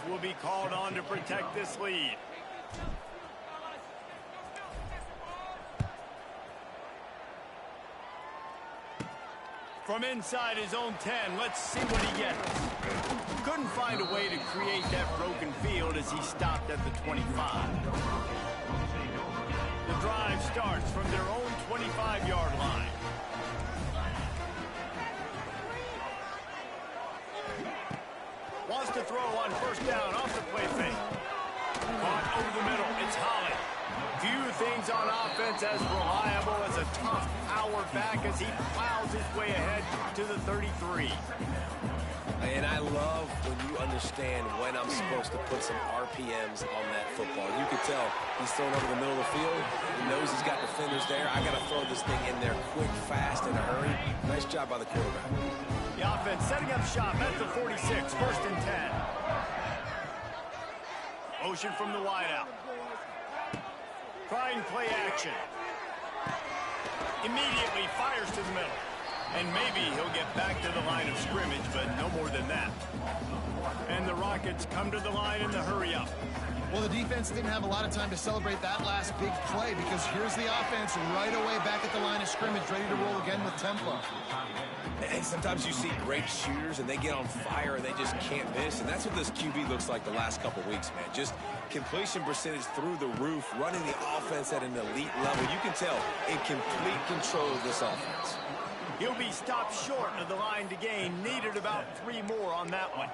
will be called on to protect this lead. From inside his own 10, let's see what he gets. Couldn't find a way to create that broken field as he stopped at the 25. The drive starts from their own 25-yard line. Wants to throw on first down off the play fake. Caught over the middle. It's Holland. Few things on offense as reliable as a tough power back as he plows his way ahead to the 33. And I love when you understand when I'm supposed to put some RPMs on that football. You can tell he's throwing over the middle of the field. He knows he's got defenders there. I got to throw this thing in there quick, fast, in a hurry. Nice job by the quarterback. The offense setting up shop at the 46, first and 10. Motion from the wideout. Trying play action. Immediately fires to the middle. And maybe he'll get back to the line of scrimmage, but no more than that. And the Rockets come to the line in the hurry-up. Well, the defense didn't have a lot of time to celebrate that last big play because here's the offense right away back at the line of scrimmage, ready to roll again with tempo. And sometimes you see great shooters, and they get on fire, and they just can't miss. And that's what this QB looks like the last couple weeks, man. Just completion percentage through the roof, running the offense at an elite level. You can tell in complete control of this offense. He'll be stopped short of the line to gain. Needed about 3 more on that one.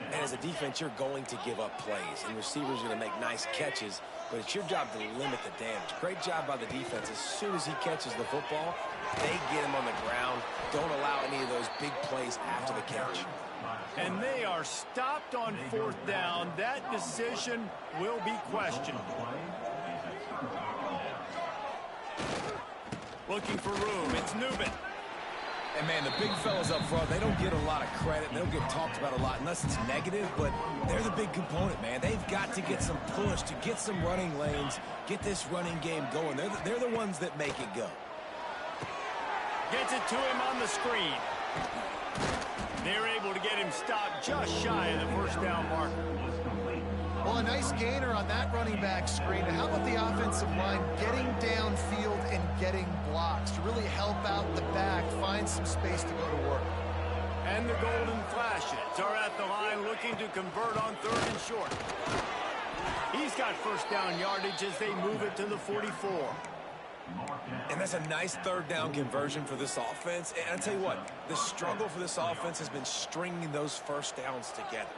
And as a defense, you're going to give up plays, and receivers are going to make nice catches, but it's your job to limit the damage. Great job by the defense. As soon as he catches the football, they get him on the ground. Don't allow any of those big plays after the catch. And they are stopped on fourth down. That decision will be questioned. Looking for room. It's Newman. And, man, the big fellas up front, they don't get a lot of credit. They don't get talked about a lot unless it's negative, but they're the big component, man. They've got to get some push, to get some running lanes, get this running game going. They're the ones that make it go. Gets it to him on the screen. They're able to get him stopped just shy of the first down marker. Well, a nice gainer on that running back screen. How about the offensive line getting downfield and getting blocks to really help out the back, find some space to go to work. And the Golden Flashes are at the line looking to convert on third and short. He's got first down yardage as they move it to the 44. And that's a nice third down conversion for this offense. And I'll tell you what, the struggle for this offense has been stringing those first downs together.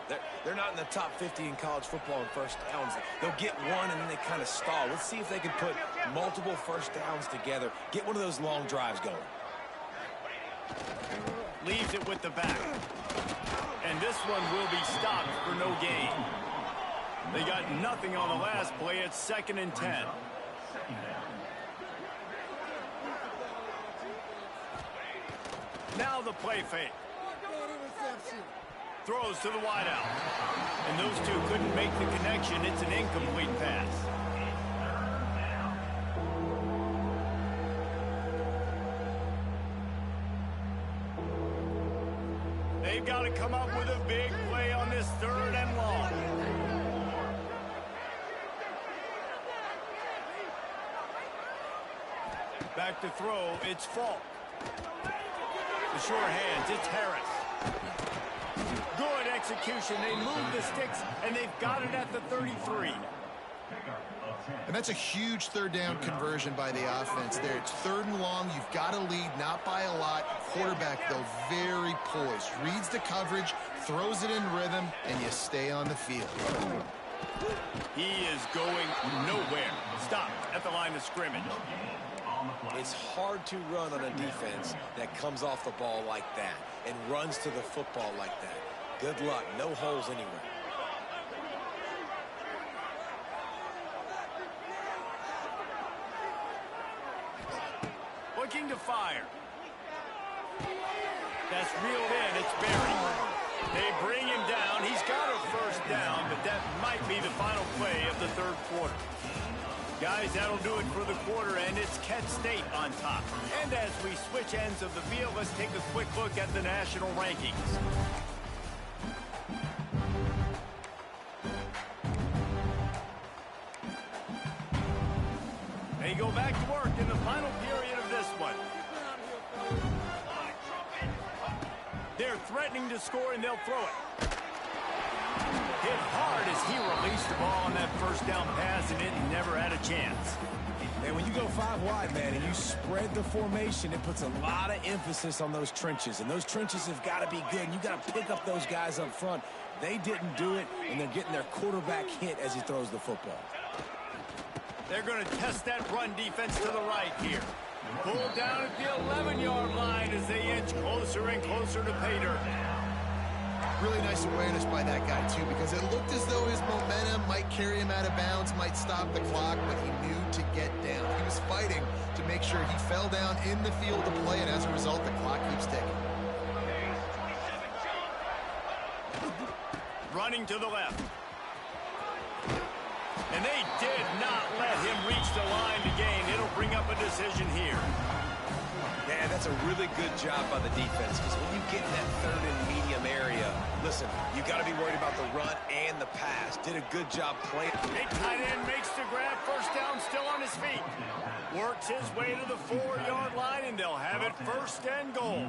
They're not in the top 50 in college football in first downs. They'll get one and then they kind of stall. Let's see if they can put multiple first downs together, get one of those long drives going. Leaves it with the back. And this one will be stopped for no gain. They got nothing on the last play. It's 2nd and 10. Now the play fake. Throws to the wideout. And those two couldn't make the connection. It's an incomplete pass. They've got to come up with a big play on this 3rd and long. Back to throw. It's Falk. The short hands, it's Harris. Good execution. They move the sticks, and they've got it at the 33. And that's a huge third down conversion by the offense there. It's 3rd and long. You've got to lead, not by a lot. Quarterback, though, very poised. Reads the coverage, throws it in rhythm, and you stay on the field. He is going nowhere. Stopped at the line of scrimmage. It's hard to run on a defense that comes off the ball like that and runs to the football like that. Good luck. No holes anywhere. Looking to fire. That's reeled in. It's buried. They bring him down. He's got a first down, but that might be the final play of the 3rd quarter. Guys, that'll do it for the quarter, and it's Kent State on top. And as we switch ends of the field, let's take a quick look at the national rankings. They go back to work in the final period of this one. They're threatening to score, and they'll throw it. Hit hard as he released the ball on that first down pass, and it never had a chance. And when you go 5 wide, man, and you spread the formation, it puts a lot of emphasis on those trenches. And those trenches have got to be good. And you got to pick up those guys up front. They didn't do it, and they're getting their quarterback hit as he throws the football. They're going to test that run defense to the right here. Pulled down at the 11-yard line as they inch closer and closer to pay dirt. Really nice awareness by that guy, too, because it looked as though his momentum might carry him out of bounds, might stop the clock, but he knew to get down. He was fighting to make sure he fell down in the field to play, and as a result, the clock keeps ticking. Running to the left. And they did not let him reach the line to gain. It'll bring up a decision here. Man, that's a really good job by the defense, because when you get in that third and medium area, listen, you got to be worried about the run and the pass. Did a good job playing. Big tight end makes the grab. First down, still on his feet. Works his way to the 4-yard line, and they'll have it first and goal.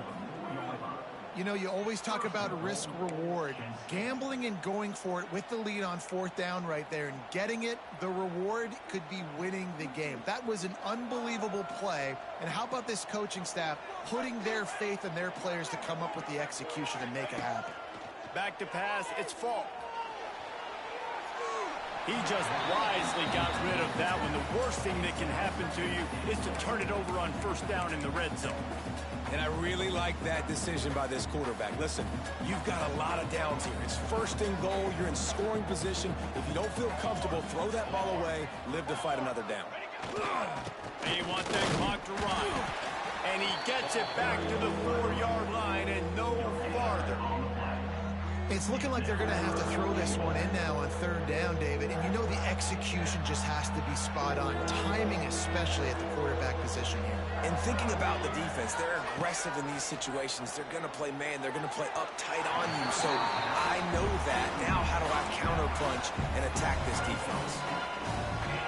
You know, you always talk about risk-reward. Gambling and going for it with the lead on 4th down right there and getting it, the reward could be winning the game. That was an unbelievable play. And how about this coaching staff putting their faith in their players to come up with the execution and make it happen? Back to pass, it's Falk. He just wisely got rid of that one. The worst thing that can happen to you is to turn it over on first down in the red zone. And I really like that decision by this quarterback. Listen, you've got a lot of downs here. It's first and goal. You're in scoring position. If you don't feel comfortable, throw that ball away. Live to fight another down. They want that clock to run. And he gets it back to the 4-yard line and no farther. It's looking like they're going to have to throw this one in now on 3rd down, David. And you know the execution just has to be spot on. Timing especially at the quarterback position here. And thinking about the defense, they're aggressive in these situations. They're going to play man. They're going to play up tight on you. So I know that. Now how do I counterpunch and attack this defense?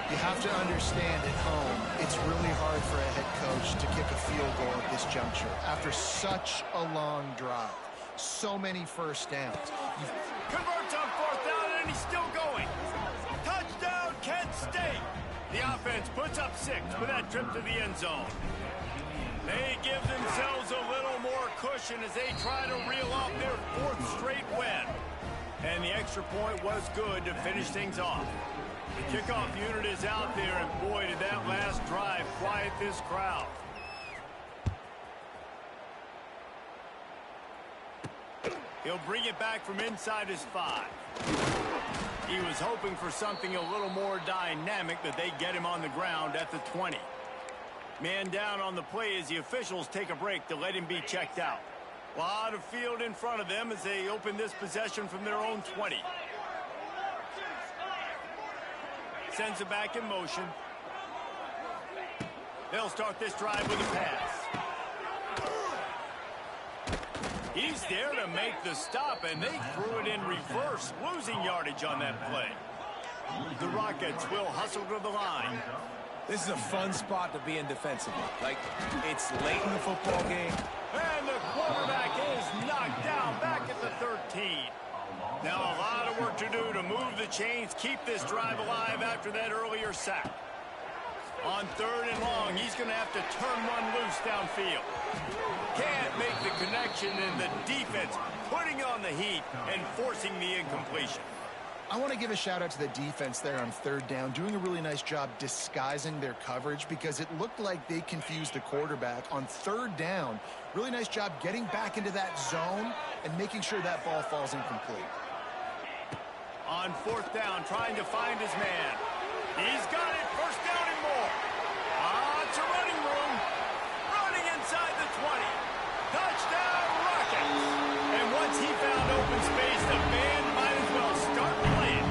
You have to understand at home, it's really hard for a head coach to kick a field goal at this juncture after such a long drive. So many first downs. Converts on 4th down, and he's still going. Touchdown, Kent State. The offense puts up 6 for that trip to the end zone. They give themselves a little more cushion as they try to reel off their 4th straight win. And the extra point was good to finish things off. The kickoff unit is out there, and boy, did that last drive quiet this crowd. He'll bring it back from inside his 5. He was hoping for something a little more dynamic, but they get him on the ground at the 20. Man down on the play as the officials take a break to let him be checked out. A lot of field in front of them as they open this possession from their own 20. Sends it back in motion. They'll start this drive with a pass. He's there to make the stop, and they threw it in reverse, losing yardage on that play. The Rockets will hustle to the line. This is a fun spot to be in defensively. Like, it's late in the football game. And the quarterback is knocked down back at the 13. Now a lot of work to do to move the chains, keep this drive alive after that earlier sack. On 3rd and long, he's going to have to turn one loose downfield. Can't make the connection, and the defense putting on the heat and forcing the incompletion. I want to give a shout out to the defense there on 3rd down, doing a really nice job disguising their coverage because it looked like they confused the quarterback on 3rd down. Really nice job getting back into that zone and making sure that ball falls incomplete. On 4th down, trying to find his man. He's got it, first down and more. It's a running room. Running inside the 20. Touchdown, Rockets. And once he found open space, the band might as well start playing.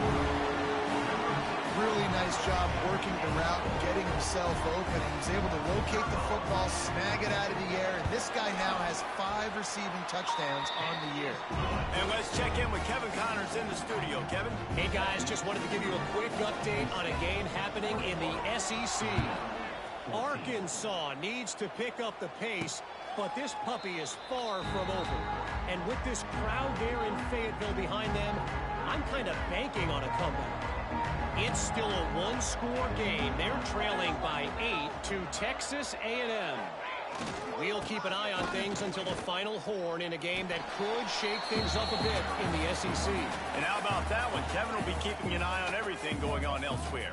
Really nice job working the route and getting himself open. He was able to locate the football, snag it out of the air, and this guy now has 5 receiving touchdowns on the year. And let's check in with Kevin Connors in the studio. Kevin? Hey, guys, just wanted to give you a quick update on a game happening in the SEC. Arkansas needs to pick up the pace, but this puppy is far from over. And with this crowd there in Fayetteville behind them, I'm kind of banking on a comeback. It's still a one-score game. They're trailing by 8 to Texas A&M. We'll keep an eye on things until the final horn in a game that could shake things up a bit in the SEC. And how about that one? Kevin will be keeping an eye on everything going on elsewhere.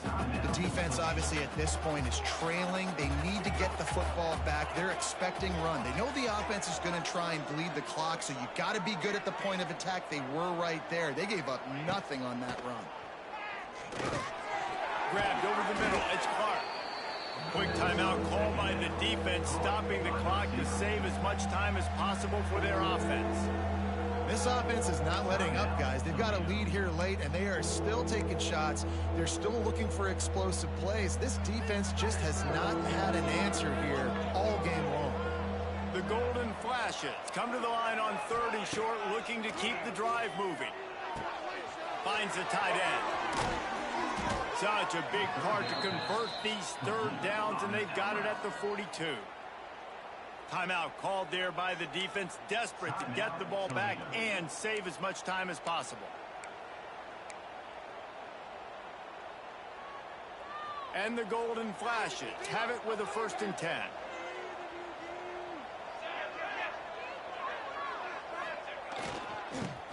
The defense, obviously, at this point is trailing. They need to get the football back. They're expecting run. They know the offense is going to try and bleed the clock, so you got to be good at the point of attack. They were right there. They gave up nothing on that run. Grabbed over the middle. It's Clark. Quick timeout called by the defense, stopping the clock to save as much time as possible for their offense. This offense is not letting up, guys. They've got a lead here late, and they are still taking shots. They're still looking for explosive plays. This defense just has not had an answer here all game long. The Golden Flashes come to the line on 3rd and short, looking to keep the drive moving. Finds the tight end. Such a big part to convert these 3rd downs, and they've got it at the 42. Timeout called there by the defense, desperate to get the ball back and save as much time as possible. And the Golden Flashes have it with a 1st and 10.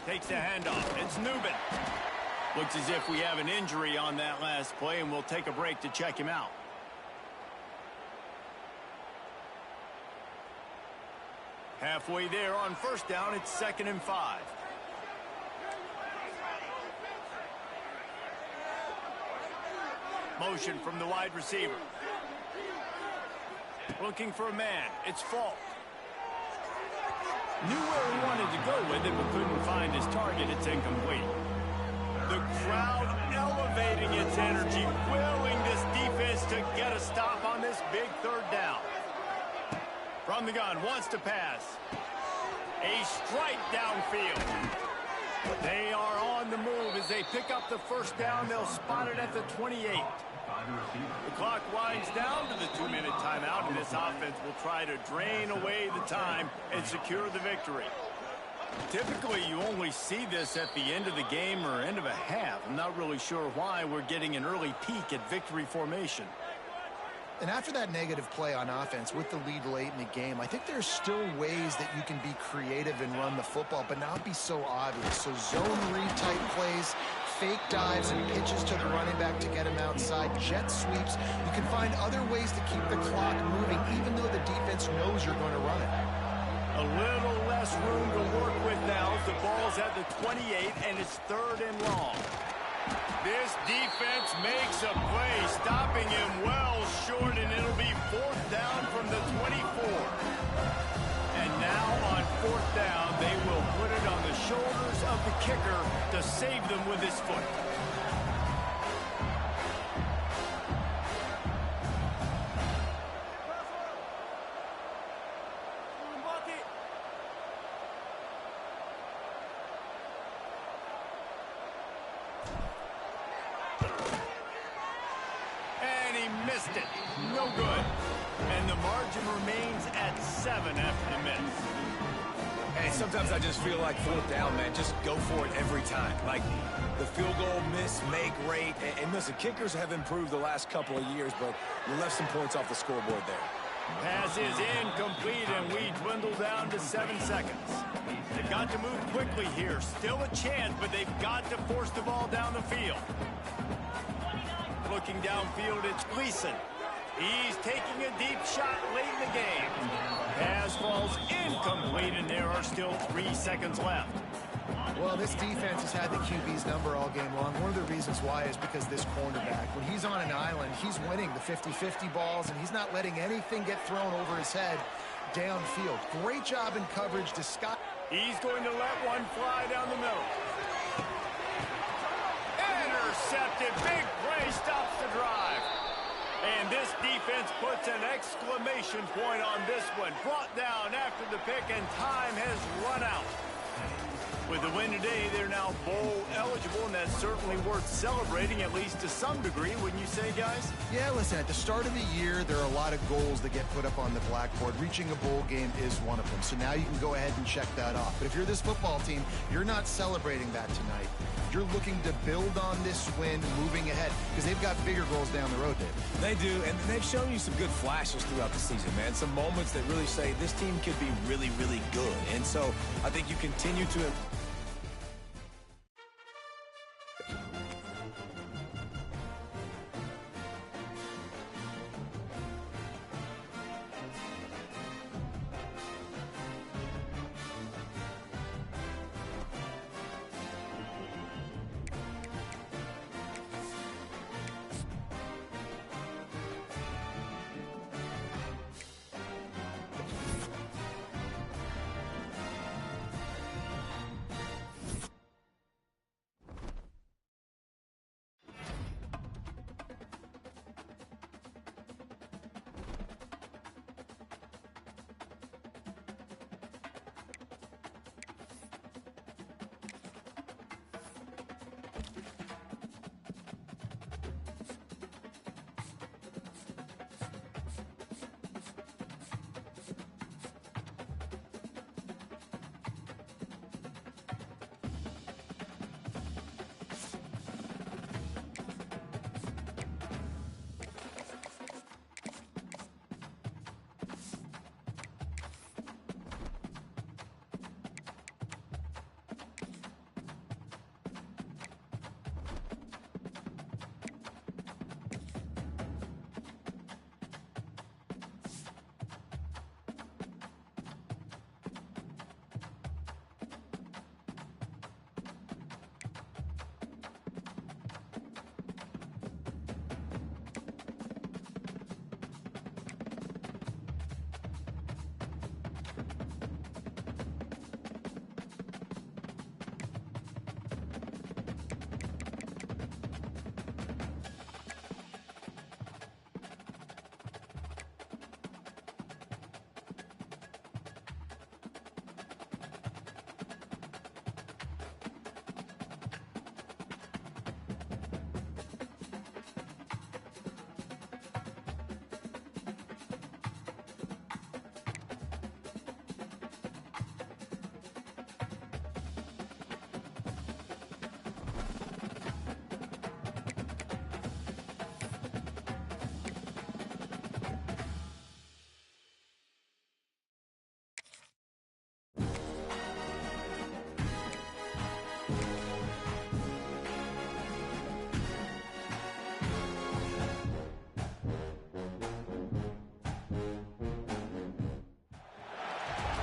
Takes the handoff. It's Newman. Looks as if we have an injury on that last play, and we'll take a break to check him out. Halfway there on 1st down, it's 2nd and 5. Motion from the wide receiver. Looking for a man. It's Falk. Knew where he wanted to go with it, but couldn't find his target. It's incomplete. The crowd elevating its energy, willing this defense to get a stop on this big 3rd down. From the gun, wants to pass. A strike downfield. They are on the move as they pick up the 1st down. They'll spot it at the 28. The clock winds down to the 2-minute timeout, and this offense will try to drain away the time and secure the victory. Typically, you only see this at the end of the game or end of a half. I'm not really sure why we're getting an early peek at victory formation. And after that negative play on offense with the lead late in the game, I think there's still ways that you can be creative and run the football, but not be so obvious. So zone read type plays, fake dives and pitches to the running back to get him outside, jet sweeps. You can find other ways to keep the clock moving, even though the defense knows you're going to run it. A little less room to work with now. The ball's at the 28, and it's 3rd and long. This defense makes a play, stopping him well short, and it'll be 4th down from the 24. And now on 4th down, they will put it on the shoulders of the kicker to save them with his foot. Missed it. No good. And the margin remains at 7 after the miss. Hey, sometimes I just feel like 4th down, man. Just go for it every time. Like the field goal miss, make rate. And listen, kickers have improved the last couple of years, but you left some points off the scoreboard there. Pass is incomplete, and we dwindle down to 7 seconds. They've got to move quickly here. Still a chance, but they've got to force the ball down the field. Looking downfield, it's Gleason. He's taking a deep shot late in the game. Pass falls incomplete, and there are still 3 seconds left. Well, this defense has had the QB's number all game long. One of the reasons why is because this cornerback, when he's on an island, he's winning the 50-50 balls, and he's not letting anything get thrown over his head downfield. Great job in coverage to Scott. He's going to let one fly down the middle. Intercepted. Big play stops the drive. And this defense puts an exclamation point on this one. Brought down after the pick, and time has run out. With the win today, they're now bowl eligible, and that that's certainly worth celebrating, at least to some degree, wouldn't you say, guys? Yeah, listen, at the start of the year, there are a lot of goals that get put up on the blackboard. Reaching a bowl game is one of them. So now you can go ahead and check that off. But if you're this football team, you're not celebrating that tonight. You're looking to build on this win moving ahead because they've got bigger goals down the road, David. They do, and they've shown you some good flashes throughout the season, man. Some moments that really say this team could be really, really good. And so I think you continue to...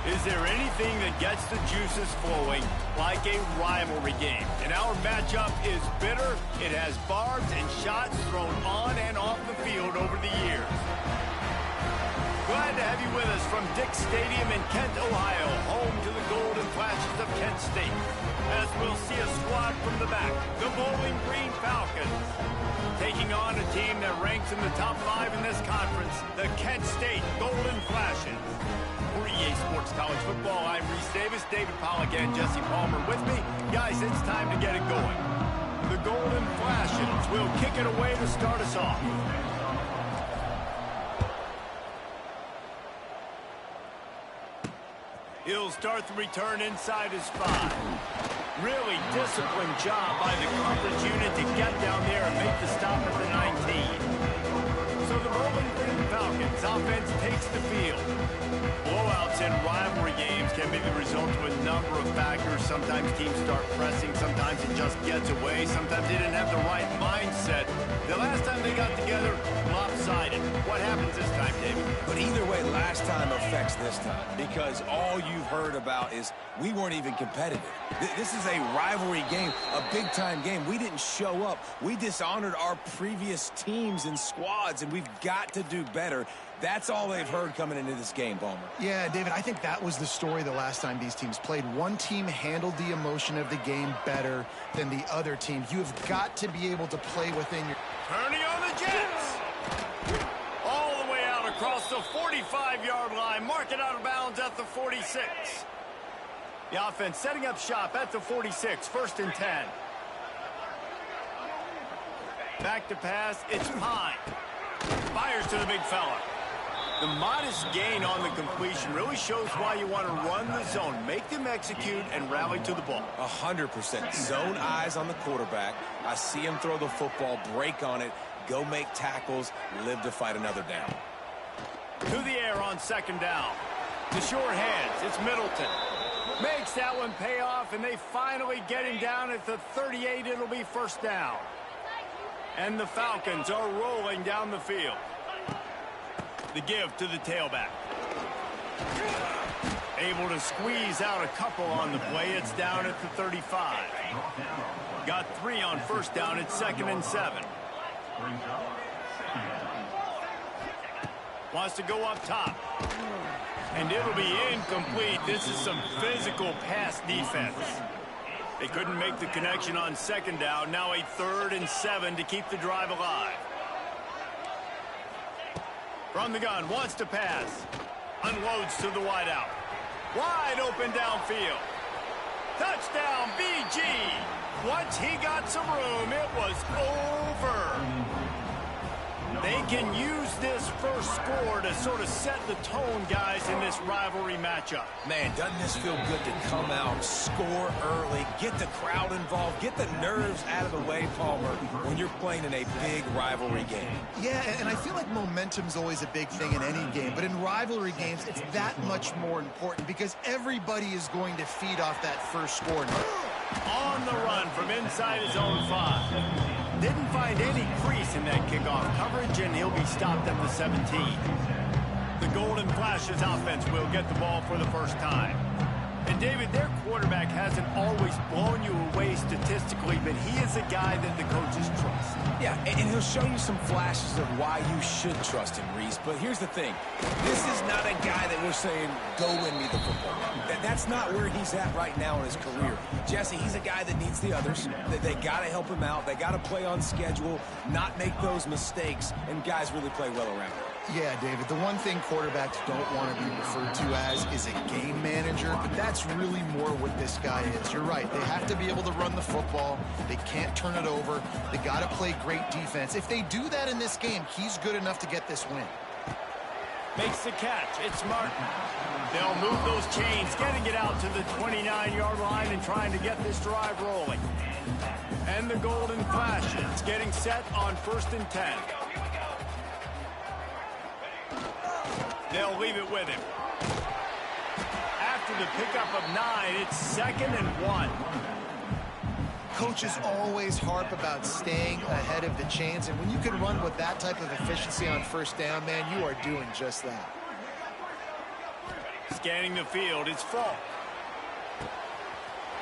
Is there anything that gets the juices flowing like a rivalry game? And our matchup is bitter. It has barbs and shots thrown on and off the field over the years. Glad to have you with us from Dick's Stadium in Kent, Ohio, home to the Golden Flashes of Kent State. As we'll see a squad from the back, the Bowling Green Falcons, taking on a team that ranks in the top 5 in this conference, the Kent State Golden Flashes. For EA Sports College Football, I'm Reese Davis, David Pollack, and Jesse Palmer with me. Guys, it's time to get it going. The Golden Flashes will kick it away to start us off. He'll start the return inside his 5. Really disciplined job by the coverage unit to get down there and make the stop at the 19. So the Bowling Green Falcons offense takes the field. Blowouts in rivalry games can be the result of a number of factors. Sometimes teams start pressing. Sometimes it just gets away. Sometimes they didn't have the right mindset. The last time they got together, lopsided. What happens this time, David? But either way, last time affects this time because all you've heard about is we weren't even competitive. This is a rivalry game, a big-time game. We didn't show up. We dishonored our previous teams and squads, and we've got to do better. That's all they've heard coming into this game, Palmer. Yeah, David, I think that was the story the last time these teams played. One team handled the emotion of the game better than the other team. You have got to be able to play within your... Turning on the Jets. All the way out across the 45-yard line. Mark it out of bounds at the 46. The offense setting up shop at the 46. 1st and 10. Back to pass. It's Pine. Fires to the big fella. The modest gain on the completion really shows why you want to run the zone. Make them execute and rally to the ball. 100%. Zone eyes on the quarterback. I see him throw the football, break on it, go make tackles, live to fight another down. To the air on second down. To short hands. It's Middleton. Makes that one pay off, and they finally get him down at the 38. It'll be first down. And the Falcons are rolling down the field. The give to the tailback. Able to squeeze out a couple on the play. It's down at the 35. Got 3 on first down. It's 2nd and 7. Wants to go up top. And it'll be incomplete. This is some physical pass defense. They couldn't make the connection on second down. Now a 3rd and 7 to keep the drive alive. From the gun, wants to pass. Unloads to the wideout. Wide open downfield. Touchdown, BG. Once he got some room, it was over. They can use this first score to sort of set the tone, guys, in this rivalry matchup. Man, doesn't this feel good to come out, score early, get the crowd involved, get the nerves out of the way, Palmer, when you're playing in a big rivalry game. Yeah, and I feel like momentum's always a big thing in any game, but in rivalry games, it's that much more important because everybody is going to feed off that first score. On the run from inside his own 5. Didn't find any crease in that kickoff coverage, and he'll be stopped at the 17. The Golden Flashes offense will get the ball for the first time. And, David, their quarterback hasn't always blown you away statistically, but he is a guy that the coaches trust. Yeah, and he'll show you some flashes of why you should trust him, Reese. But here's the thing. This is not a guy that we're saying, go win me the football. That's not where he's at right now in his career. Jesse, he's a guy that needs the others. They got to help him out. They got to play on schedule, not make those mistakes, and guys really play well around him. Yeah, David, the one thing quarterbacks don't want to be referred to as is a game manager, but that's really more what this guy is. You're right. They have to be able to run the football. They can't turn it over. They got to play great defense. If they do that in this game, he's good enough to get this win. Makes the catch. It's Martin. They'll move those chains, getting it out to the 29-yard line and trying to get this drive rolling. And the Golden Flashes getting set on 1st and 10. They'll leave it with him. After the pickup of 9, it's 2nd and 1. Coaches always harp about staying ahead of the chains, and when you can run with that type of efficiency on first down, man, you are doing just that. Scanning the field, it's Falk.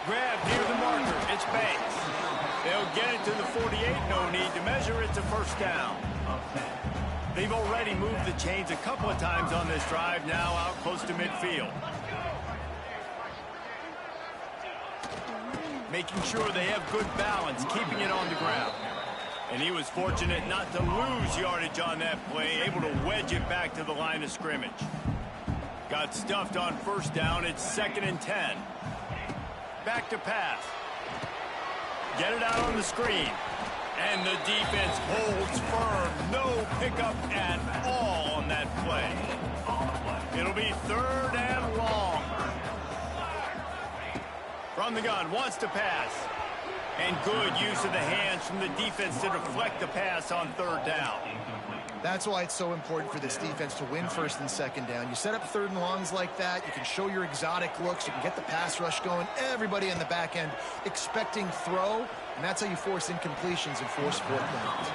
Grabbed near the marker, it's Banks. They'll get it to the 48, no need to measure, it's a first down. They've already moved the chains a couple of times on this drive, now out close to midfield. Making sure they have good balance, keeping it on the ground. And he was fortunate not to lose yardage on that play, able to wedge it back to the line of scrimmage. Got stuffed on first down, it's 2nd and 10. Back to pass. Get it out on the screen. And the defense holds firm. No pickup at all on that play. It'll be 3rd and long. From the gun, wants to pass. And good use of the hands from the defense to deflect the pass on 3rd down. That's why it's so important for this defense to win 1st and 2nd down. You set up 3rd and longs like that. You can show your exotic looks. You can get the pass rush going. Everybody in the back end expecting throw. And that's how you force incompletions and force 4th downs.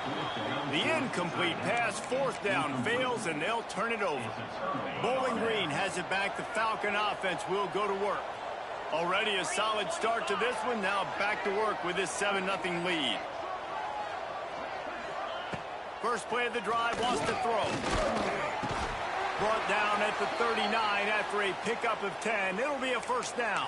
The incomplete pass, 4th down, fails, and they'll turn it over. Bowling Green has it back. The Falcon offense will go to work. Already a solid start to this one. Now back to work with this 7-0 lead. First play of the drive, wants to throw. Brought down at the 39 after a pickup of 10. It'll be a first down.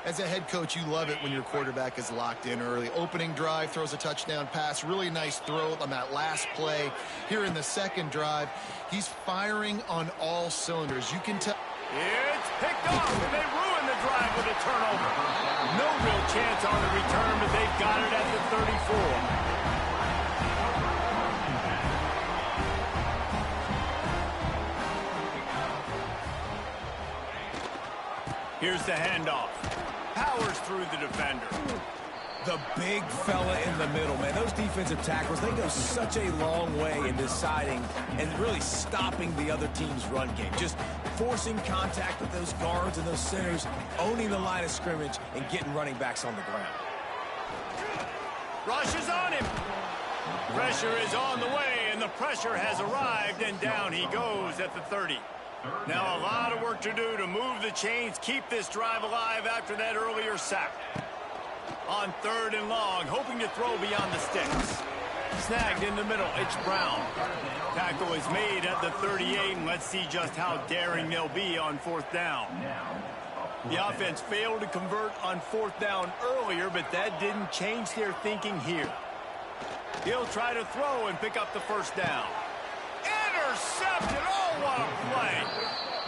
As a head coach, you love it when your quarterback is locked in early. Opening drive, throws a touchdown pass. Really nice throw on that last play. Here in the 2nd drive, he's firing on all cylinders. You can tell. It's picked off, and they ruin the drive with a turnover. No real chance on the return, but they've got it at the 34. Here's the handoff. Powers through the defender. The big fella in the middle, man. Those defensive tackles, they go such a long way in deciding and really stopping the other team's run game. Just forcing contact with those guards and those centers, owning the line of scrimmage, and getting running backs on the ground. Rush is on him. Pressure is on the way, and the pressure has arrived, and down he goes at the 30. Now a lot of work to do to move the chains, keep this drive alive after that earlier sack. On 3rd and long, hoping to throw beyond the sticks. Snagged in the middle, it's Brown. Tackle is made at the 38, and let's see just how daring they'll be on 4th down. The offense failed to convert on 4th down earlier, but that didn't change their thinking here. He'll try to throw and pick up the 1st down. Intercepted! Oh, what a play!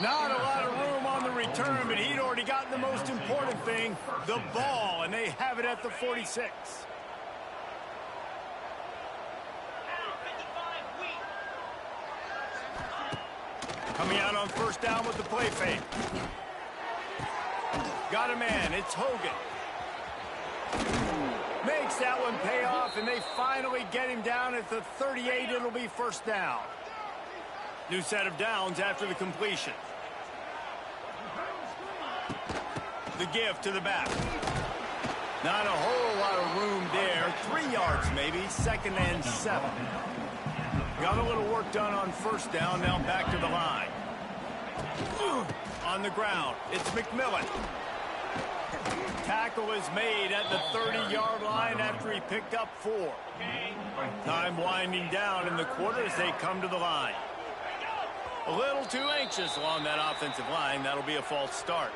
Not a lot of room on the return, but he'd already gotten the most important thing, the ball, and they have it at the 46. Coming out on 1st down with the play fake. Got a man, it's Hogan. Makes that one pay off, and they finally get him down at the 38. It'll be 1st down. New set of downs after the completion. The give to the back. Not a whole lot of room there. 3 yards maybe. 2nd and 7. Got a little work done on 1st down. Now back to the line. On the ground, it's McMillan. Tackle is made at the 30-yard line after he picked up 4. Time winding down in the quarter as they come to the line. A little too anxious along that offensive line. That'll be a false start.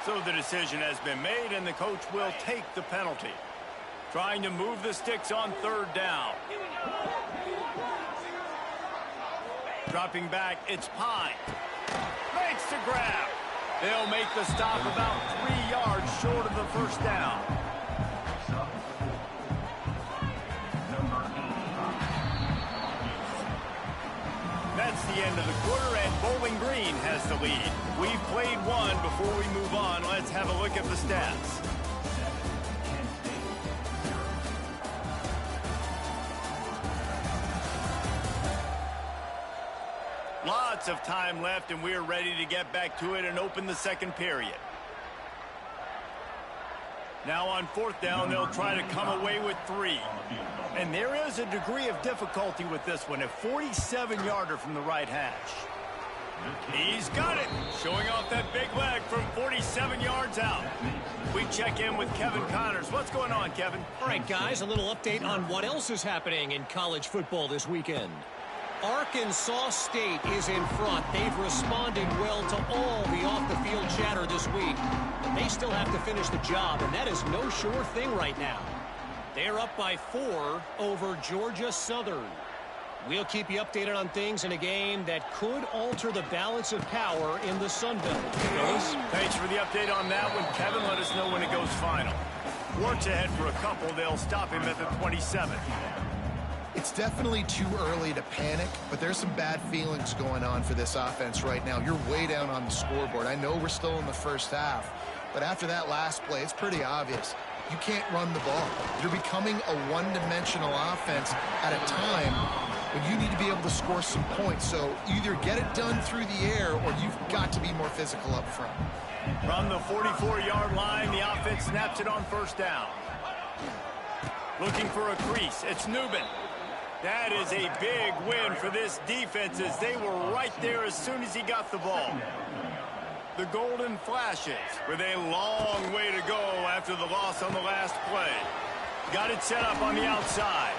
So the decision has been made, and the coach will take the penalty. Trying to move the sticks on 3rd down. Dropping back, it's Pine. Makes the grab. They'll make the stop about 3 yards short of the 1st down. That's the end of the quarter, and Bowling Green has the lead. We've played one. Before we move on, let's have a look at the stats. Lots of time left, and we're ready to get back to it and open the 2nd period. Now on 4th down, they'll try to come away with 3. And there is a degree of difficulty with this one, a 47-yarder from the right hash. He's got it, showing off that big leg from 47 yards out. We check in with Kevin Connors. What's going on, Kevin? All right, guys, a little update on what else is happening in college football this weekend. Arkansas State is in front. They've responded well to all the off-the-field chatter this week. But they still have to finish the job, and that is no sure thing right now. They're up by 4 over Georgia Southern. We'll keep you updated on things in a game that could alter the balance of power in the Sun Belt. Thanks for the update on that one, Kevin. Let us know when it goes final. Works ahead for a couple. They'll stop him at the 27. It's definitely too early to panic, but there's some bad feelings going on for this offense right now. You're way down on the scoreboard. I know we're still in the 1st half, but after that last play, it's pretty obvious. You can't run the ball. You're becoming a one-dimensional offense at a time when you need to be able to score some points. So either get it done through the air or you've got to be more physical up front. From the 44-yard line, the offense snaps it on 1st down. Looking for a crease. It's Newman. That is a big win for this defense as they were right there as soon as he got the ball. The Golden Flashes with a long way to go after the loss on the last play. Got it set up on the outside.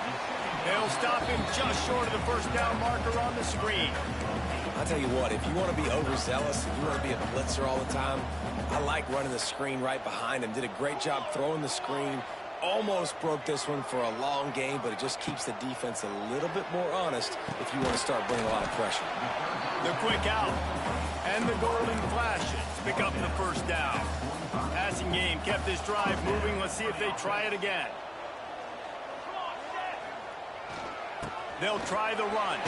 They'll stop him just short of the 1st down marker on the screen. I'll tell you what, if you want to be overzealous, if you want to be a blitzer all the time, I like running the screen right behind him. Did a great job throwing the screen. Almost broke this one for a long game, but it just keeps the defense a little bit more honest if you want to start bringing a lot of pressure. The quick out. And the Golden Flashes pick up the 1st down. Passing game kept this drive moving. Let's see if they try it again. They'll try the run.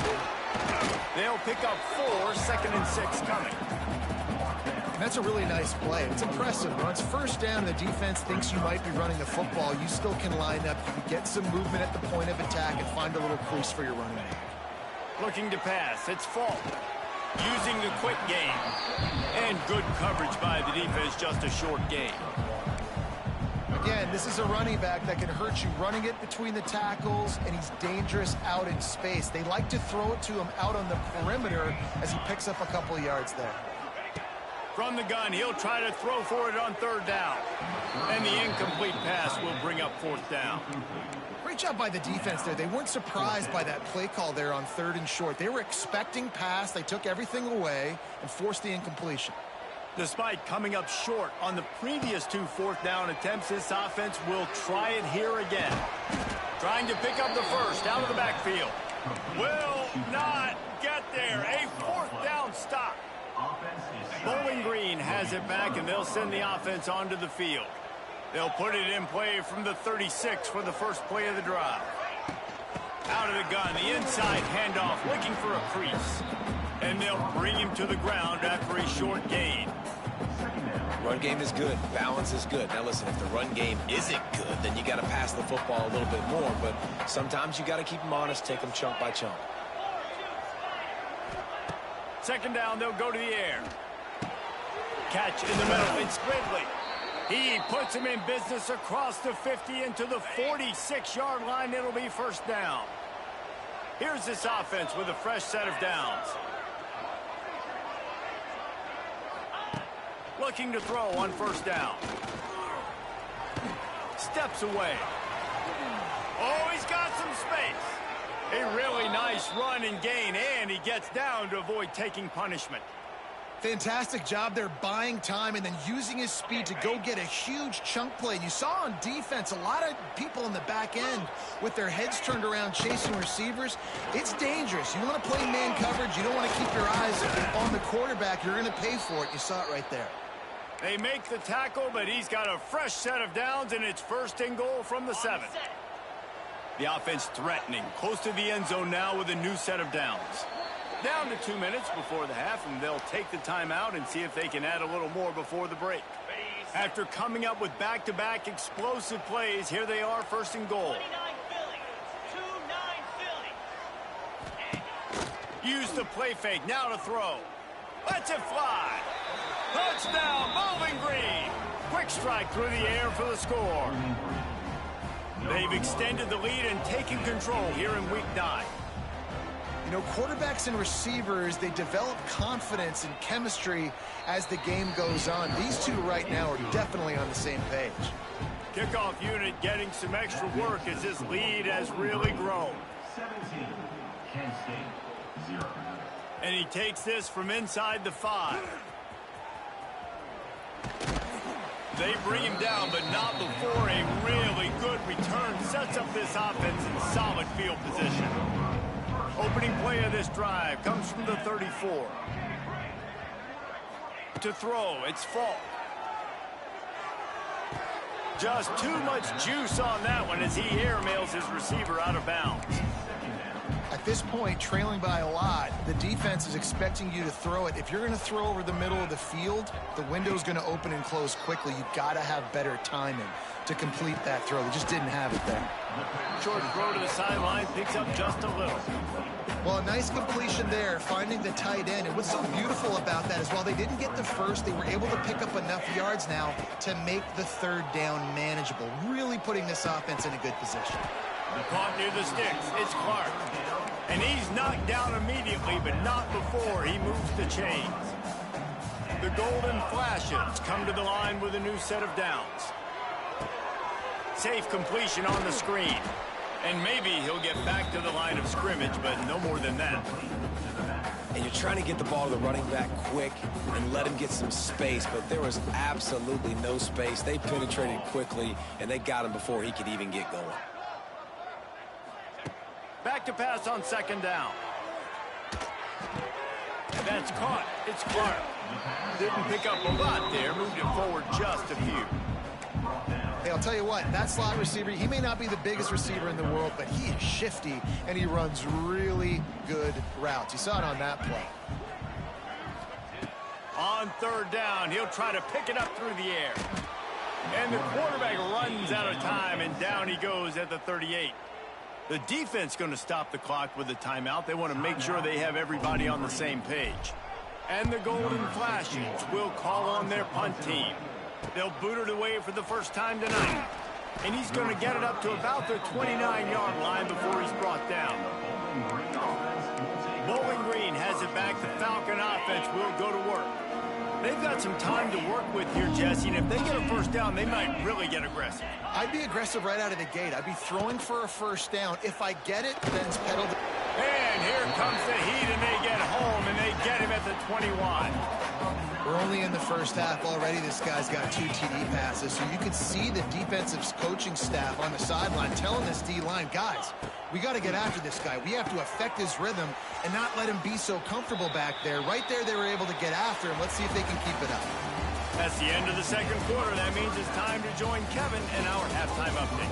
They'll pick up 4, 2nd and 6 coming. And that's a really nice play. It's impressive. Once first down, the defense thinks you might be running the football. You still can line up. You can get some movement at the point of attack and find a little crease for your running back. Looking to pass. It's Falk. Using the quick game. And good coverage by the defense, just a short gain. Again, this is a running back that can hurt you running it between the tackles, and he's dangerous out in space. They like to throw it to him out on the perimeter as he picks up a couple of yards there. From the gun, he'll try to throw for it on 3rd down. And the incomplete pass will bring up 4th down. Great job by the defense there. They weren't surprised by that play call there on 3rd and short. They were expecting pass. They took everything away and forced the incompletion. Despite coming up short on the previous 2 4th down attempts, this offense will try it here again. Trying to pick up the first out of the backfield. Will not get there. A 4th down stop. Bowling Green has it back, and they'll send the offense onto the field. They'll put it in play from the 36 for the first play of the drive. Out of the gun, the inside handoff, looking for a crease. And they'll bring him to the ground after a short gain. Run game is good. Balance is good. Now listen, if the run game isn't good, then you got to pass the football a little bit more. But sometimes you got to keep them honest, take them chunk by chunk. 2nd down, they'll go to the air. Catch in the middle. It's Ridley. He puts him in business across the 50 into the 46-yard line. It'll be 1st down. Here's this offense with a fresh set of downs. Looking to throw on 1st down. Steps away. Oh, he's got some space. A really nice run and gain, and he gets down to avoid taking punishment. Fantastic job there buying time and then using his speed to go get a huge chunk play. You saw on defense a lot of people in the back end with their heads turned around chasing receivers. It's dangerous. You want to play man coverage. You don't want to keep your eyes on the quarterback. You're going to pay for it. You saw it right there. They make the tackle, but he's got a fresh set of downs, and it's 1st and goal from the 7. The offense threatening, close to the end zone now with a new set of downs. Down to 2 minutes before the half, and they'll take the timeout and see if they can add a little more before the break. After coming up with back-to-back explosive plays, here they are, 1st and goal. Use the play fake, now to throw. Lets it fly. Touchdown, Bowling Green. Quick strike through the air for the score. They've extended the lead and taken control here in Week 9. You know, quarterbacks and receivers, they develop confidence and chemistry as the game goes on. These two right now are definitely on the same page. Kickoff unit getting some extra work as this lead has really grown. 17, Kent State, 0. And he takes this from inside the 5. They bring him down, but not before a really good return sets up this offense in solid field position. Opening play of this drive comes from the 34. To throw, it's Falk. Just too much juice on that one as he airmails his receiver out of bounds. At this point, trailing by a lot, the defense is expecting you to throw it. If you're going to throw over the middle of the field, the window's going to open and close quickly. You've got to have better timing to complete that throw. They just didn't have it there. Short throw to the sideline, picks up just a little. Well, a nice completion there, finding the tight end. And what's so beautiful about that is while they didn't get the first, they were able to pick up enough yards now to make the 3rd down manageable, really putting this offense in a good position. Caught near the sticks. It's Clark. And he's knocked down immediately, but not before he moves the chains. The Golden Flashes come to the line with a new set of downs. Safe completion on the screen. And maybe he'll get back to the line of scrimmage, but no more than that. And you're trying to get the ball to the running back quick and let him get some space, but there was absolutely no space. They penetrated quickly, and they got him before he could even get going. Back to pass on 2nd down. That's caught. It's Clark. Didn't pick up a lot there. Moved it forward just a few. Hey, I'll tell you what, that slot receiver, he may not be the biggest receiver in the world, but he is shifty, and he runs really good routes. You saw it on that play. On third down, he'll try to pick it up through the air. And the quarterback runs out of time, and down he goes at the 38. The defense going to stop the clock with a timeout. They want to make sure they have everybody on the same page. And the Golden Flashes will call on their punt team. They'll boot it away for the first time tonight. And he's going to get it up to about the 29-yard line before he's brought down. Bowling Green has it back. The Falcon offense will go to work. They've got some time to work with here, Jesse, and if they get a first down, they might really get aggressive. I'd be aggressive right out of the gate. I'd be throwing for a first down. If I get it, then it's pedal. And here comes the heat, and they get home, and they get him at the 21. We're only in the first half already. This guy's got 2 TD passes, so you can see the defensive coaching staff on the sideline telling this D-line, guys, we got to get after this guy. We have to affect his rhythm and not let him be so comfortable back there. Right there, they were able to get after him. Let's see if they can keep it up. That's the end of the second quarter. That means it's time to join Kevin in our halftime update.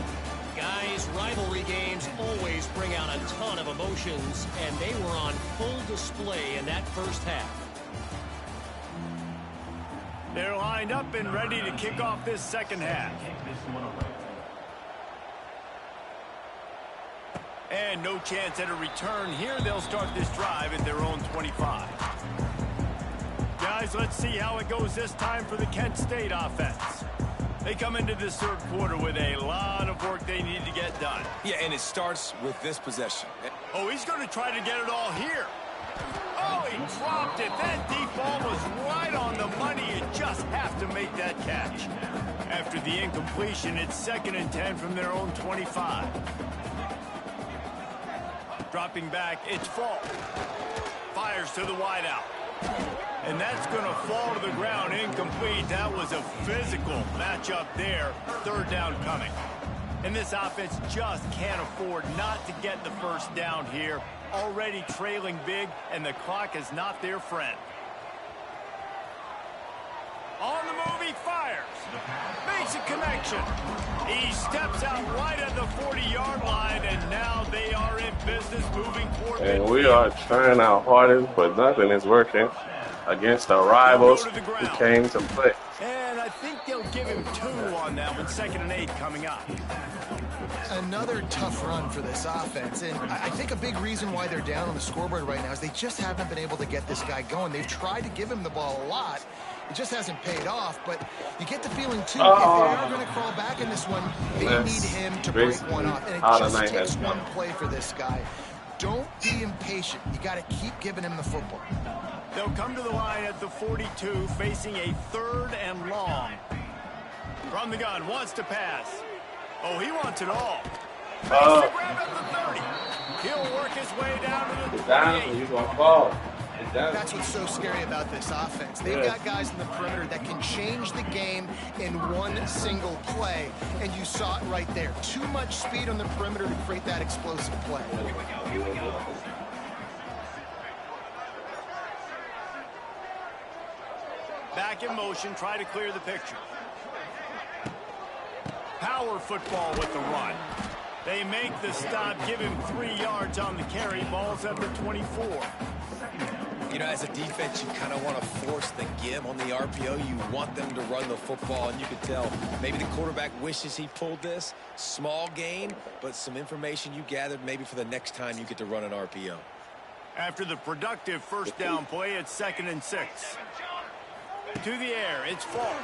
Guys, rivalry games always bring out a ton of emotions, and they were on full display in that first half. They're lined up and ready to kick off this second half. And no chance at a return here. They'll start this drive at their own 25. Guys, let's see how it goes this time for the Kent State offense. They come into this third quarter with a lot of work they need to get done. Yeah, and it starts with this possession. Oh, he's going to try to get it all here. Oh, he dropped it. That deep ball was right on the money. You just have to make that catch. After the incompletion, it's 2nd and 10 from their own 25. Dropping back, it's Falk. Fires to the wideout. And that's going to fall to the ground incomplete. That was a physical matchup there. Third down coming. And this offense just can't afford not to get the first down here. Already trailing big, and the clock is not their friend. On the move, he fires. Makes a connection. He steps out right at the 40-yard line, and now they are in business moving toward midfield. And we are trying our hardest, but nothing is working against the rivals who came to play. And I think they'll give him 2 on that one. 2nd and 8 coming up. Another tough run for this offense, and I think a big reason why they're down on the scoreboard right now is they just haven't been able to get this guy going. They've tried to give him the ball a lot. It just hasn't paid off, but you get the feeling, too, if they are going to crawl back in this one, they need him to break one off. And it just takes one play for this guy. Don't be impatient. You got to keep giving him the football. They'll come to the line at the 42, facing a 3rd and long. From the gun, wants to pass. Oh, he wants it all. Makes the grab at the 30. He'll work his way down to the 28. He's going to fall. That's what's so scary about this offense. They've got guys in the perimeter that can change the game in one single play, and you saw it right there. Too much speed on the perimeter to create that explosive play. Here we go. Back in motion, try to clear the picture. Power football with the run. They make the stop, give him 3 yards on the carry. Ball's at the 24. You know, as a defense, you kind of want to force the give on the RPO. You want them to run the football, and you can tell maybe the quarterback wishes he pulled this. Small gain, but some information you gathered maybe for the next time you get to run an RPO. After the productive first down play, it's 2nd and 6. To the air, it's Falk.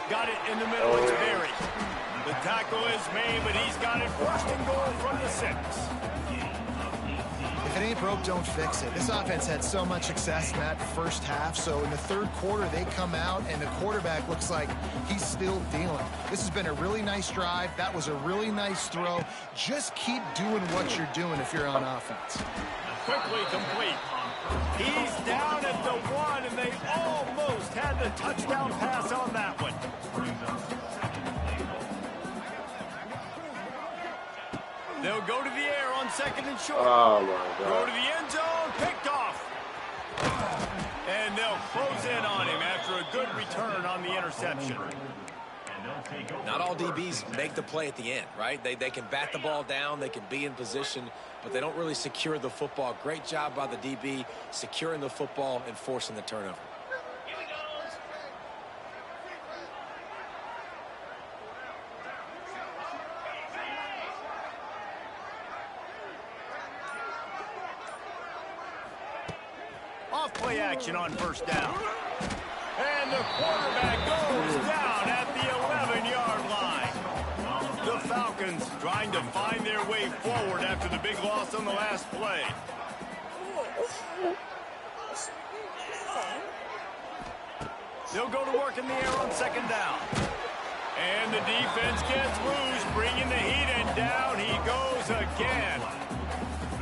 Got it in the middle, it's Berry. The tackle is made, but he's got it 1st and goal from the 6. If it ain't broke, don't fix it. This offense had so much success in that first half, so in the third quarter, they come out, and the quarterback looks like he's still dealing. This has been a really nice drive. That was a really nice throw. Just keep doing what you're doing if you're on offense. Quickly complete. He's down at the 1, and they almost had the touchdown pass on that one. They'll go to the air on 2nd and short. Oh, my God. Go to the end zone, picked off. And they'll close in on him after a good return on the interception. Not all DBs make the play at the end, right? They can bat the ball down, they can be in position, but they don't really secure the football. Great job by the DB securing the football and forcing the turnover. Off-play action on first down. And the quarterback goes down at the 11-yard line. The Falcons trying to find their way forward after the big loss on the last play. They'll go to work in the air on second down. And the defense gets loose, bringing the heat, and down he goes again.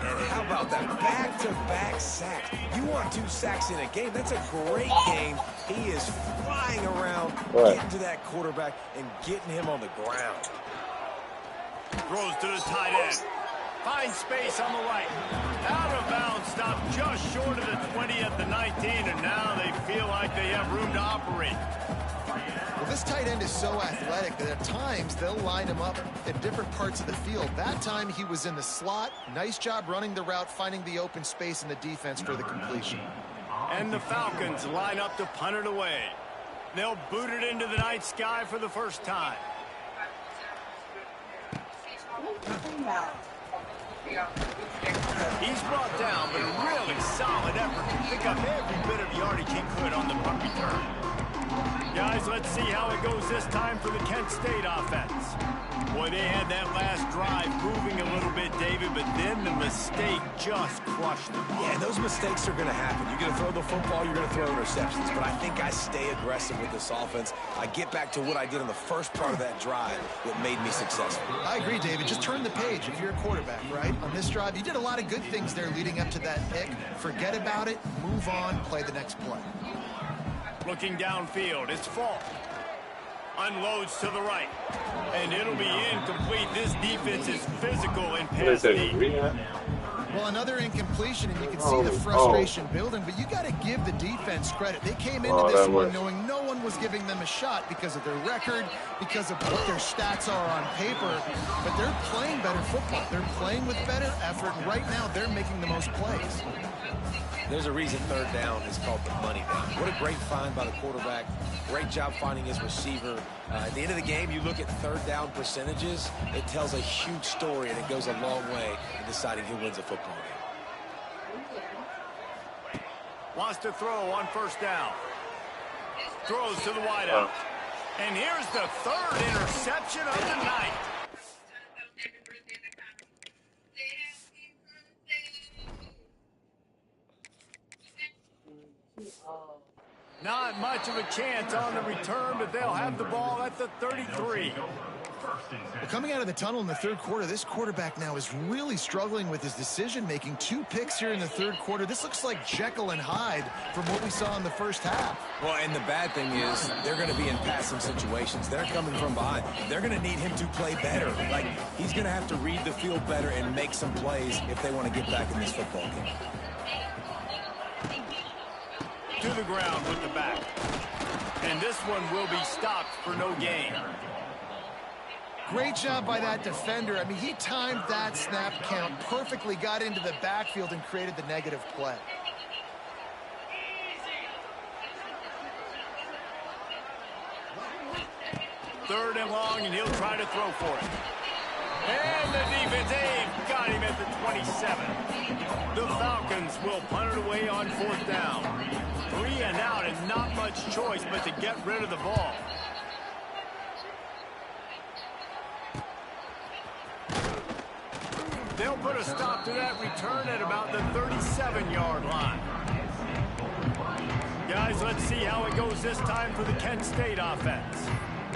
And how about that back-to-back sacks? You want 2 sacks in a game, that's a great game. He is flying around, getting to that quarterback and getting him on the ground. Throws to the tight end. Finds space on the right. Out of bounds, stopped just short of the 20 at the 19, and now they feel like they have room to operate. Well, this tight end is so athletic that at times they'll line him up in different parts of the field. That time he was in the slot. Nice job running the route, finding the open space in the defense for the completion. And the Falcons line up to punt it away. They'll boot it into the night sky for the first time. He's brought down, but a really solid effort to pick up every bit of yardage he could on the punt return. Guys, let's see how it goes this time for the Kent State offense. Boy, they had that last drive moving a little bit, David, but then the mistake just crushed them. Yeah, those mistakes are going to happen. You're going to throw the football, you're going to throw interceptions, but I think I stay aggressive with this offense. I get back to what I did in the first part of that drive that made me successful. I agree, David. Just turn the page if you're a quarterback, right? On this drive, you did a lot of good things there leading up to that pick. Forget about it, move on, play the next play. Looking downfield, it's Falk. Unloads to the right. And it'll be incomplete. This defense is physical and pass deep. Well, another incompletion, and you can see the frustration building, but you got to give the defense credit. They came into this one knowing no one was giving them a shot because of their record, because of what their stats are on paper, but they're playing better football. They're playing with better effort, and right now they're making the most plays. There's a reason third down is called the money down. What a great find by the quarterback. Great job finding his receiver. At the end of the game, you look at third down percentages. It tells a huge story, and it goes a long way in deciding who wins a football game. Wants to throw on first down. Throws to the wideout. And here's the third interception of the night. Not much of a chance on the return, but they'll have the ball at the 33. Well, coming out of the tunnel in the third quarter, this quarterback now is really struggling with his decision-making. 2 picks here in the third quarter. This looks like Jekyll and Hyde from what we saw in the first half. Well, and the bad thing is they're going to be in passing situations. They're coming from behind. They're going to need him to play better. Like, he's going to have to read the field better and make some plays if they want to get back in this football game. To the ground with the back. And this one will be stopped for no gain. Great job by that defender. I mean, he timed that snap count perfectly, got into the backfield and created the negative play. Third and long, and he'll try to throw for it. And the defense got him at the 27. The Falcons will punt it away on fourth down. 3 and out, and not much choice but to get rid of the ball. They'll put a stop to that return at about the 37-yard line. Guys, let's see how it goes this time for the Kent State offense.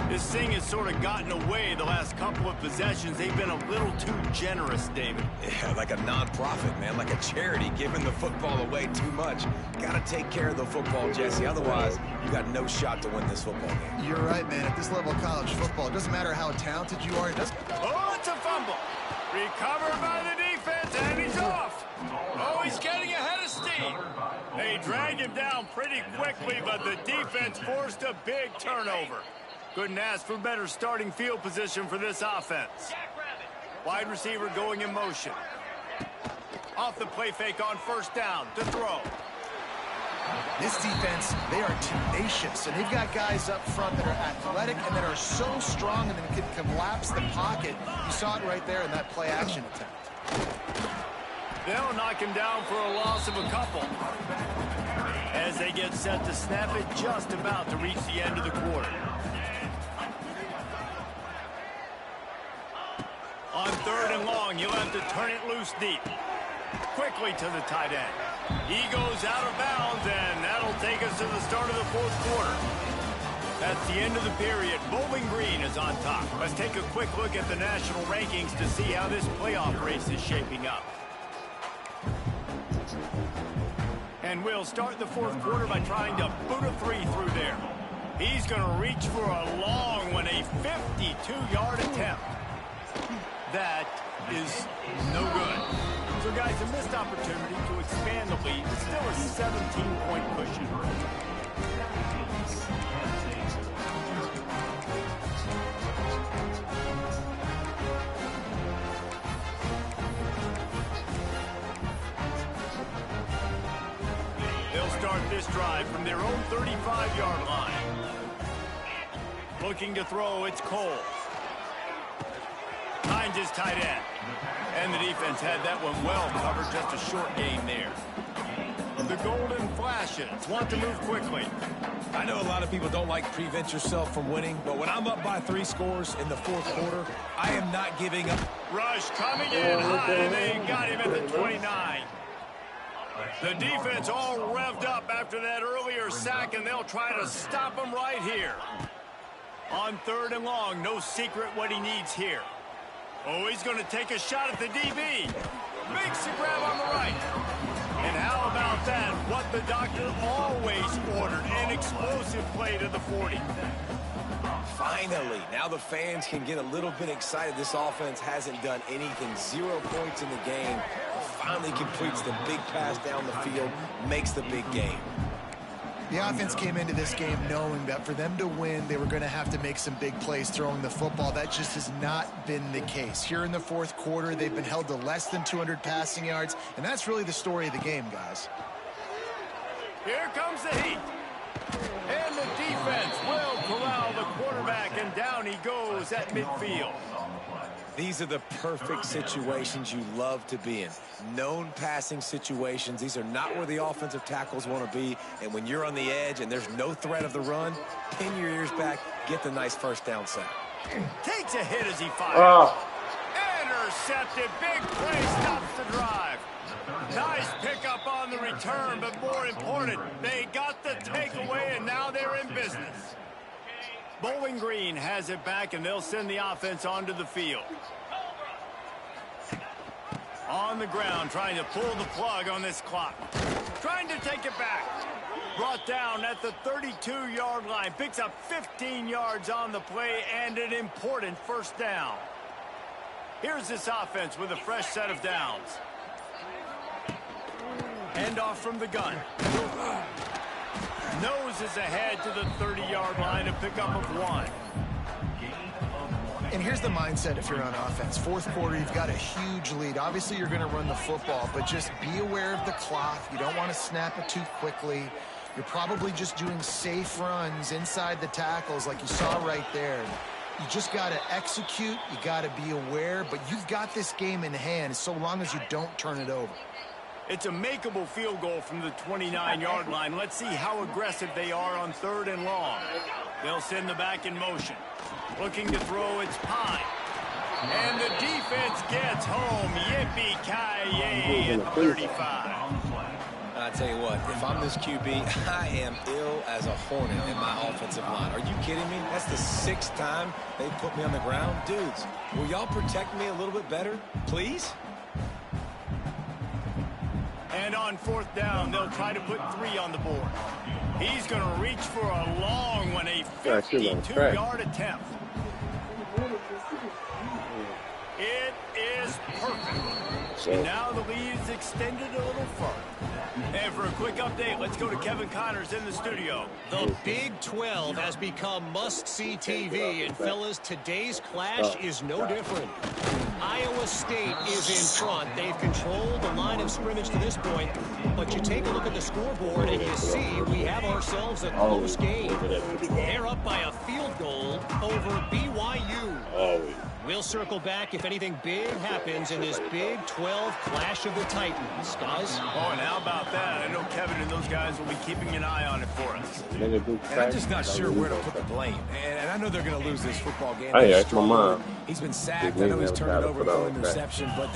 This thing has sort of gotten away the last couple of possessions. They've been a little too generous, David. Yeah, like a non-profit, man, like a charity giving the football away too much. Got to take care of the football, Jesse. Otherwise, you got no shot to win this football game. You're right, man. At this level of college football, it doesn't matter how talented you are. It doesn't. Oh, it's a fumble. Recovered by the defense, and he's off. Oh, he's getting ahead of steam. They dragged him down pretty quickly, but the defense forced a big turnover. Couldn't ask for better starting field position for this offense. Wide receiver going in motion. Off the play fake on first down to throw. This defense, they are tenacious, and they've got guys up front that are athletic and that are so strong and that can collapse the pocket. You saw it right there in that play action attempt. They'll knock him down for a loss of a couple. As they get set to snap it, just about to reach the end of the quarter. On third and long, you'll have to turn it loose deep. Quickly to the tight end. He goes out of bounds, and that'll take us to the start of the fourth quarter. That's the end of the period. Bowling Green is on top. Let's take a quick look at the national rankings to see how this playoff race is shaping up. And we'll start the fourth quarter by trying to boot a three through there. He's going to reach for a long one, a 52-yard attempt. That is no good. So, guys, a missed opportunity to expand the lead. It's still a 17-point cushion. They'll start this drive from their own 35-yard line. Looking to throw, it's Cole. Finds his tight end. And the defense had that one well covered, just a short gain there. The Golden Flashes want to move quickly. I know a lot of people don't like prevent yourself from winning, but when I'm up by 3 scores in the fourth quarter, I am not giving up. Rush coming in high, and they got him at the 29. The defense all revved up after that earlier sack, and they'll try to stop him right here. On third and long, no secret what he needs here. Oh, he's going to take a shot at the DB. Makes the grab on the right. And how about that? What the doctor always ordered, an explosive play to the 40. Finally, now the fans can get a little bit excited. This offense hasn't done anything. 0 points in the game. Finally completes the big pass down the field, makes the big game. The offense came into this game knowing that for them to win, they were going to have to make some big plays throwing the football. That just has not been the case. Here in the fourth quarter, they've been held to less than 200 passing yards, and that's really the story of the game, guys. Here comes the heat. And the defense will corral the quarterback, and down he goes at midfield. These are the perfect situations you love to be in. Known passing situations. These are not where the offensive tackles want to be. And when you're on the edge and there's no threat of the run, pin your ears back, get the nice first down sack. Takes a hit as he fires. Intercepted. Big play stops the drive. Nice pickup on the return, but more important, they got the takeaway, and now they're in business. Bowling Green has it back, and they'll send the offense onto the field. On the ground, trying to pull the plug on this clock. Trying to take it back. Brought down at the 32-yard line. Picks up 15 yards on the play and an important first down. Here's this offense with a fresh set of downs. Hand off from the gun. Noses ahead to the 30-yard line, a pickup of 1. And here's the mindset if you're on offense. Fourth quarter, you've got a huge lead. Obviously, you're going to run the football, but just be aware of the clock. You don't want to snap it too quickly. You're probably just doing safe runs inside the tackles like you saw right there. You just got to execute. You got to be aware, but you've got this game in hand so long as you don't turn it over. It's a makeable field goal from the 29-yard line. Let's see how aggressive they are on third and long. They'll send the back in motion. Looking to throw, it's Pine. And the defense gets home. Yippee-ki-yay at 35. I tell you what, if I'm this QB, I am ill as a hornet in my offensive line. Are you kidding me? That's the 6th time they put me on the ground. Dudes, will y'all protect me a little bit better, please? And on fourth down, they'll try to put 3 on the board. He's going to reach for a long one, a 52-yard attempt. It is perfect. Now the lead's extended a little further. And for a quick update, let's go to Kevin Connors in the studio. The Big 12 has become must-see TV, and fellas, today's clash is no different. Iowa State is in front. They've controlled the line of scrimmage to this point, but you take a look at the scoreboard and you see we have ourselves a close game. They're up by a field goal over BYU. We'll circle back if anything big happens in this Big 12 clash of the Titans. Guys? Oh, and how about that? I know Kevin and those guys will be keeping an eye on it for us. And I'm just not sure where to put the blame. And I know they're going to lose this football game. Hey, that's my mom. He's been sacked. I know he's turned it over for an interception, but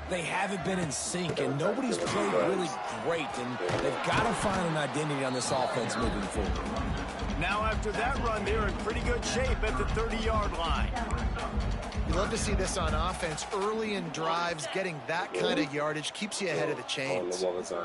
they haven't been in sync, and nobody's played really great, and they've got to find an identity on this offense moving forward. Now, after that run, they're in pretty good shape at the 30-yard line. You love to see this on offense. Early in drives, getting that kind of yardage keeps you ahead of the chains.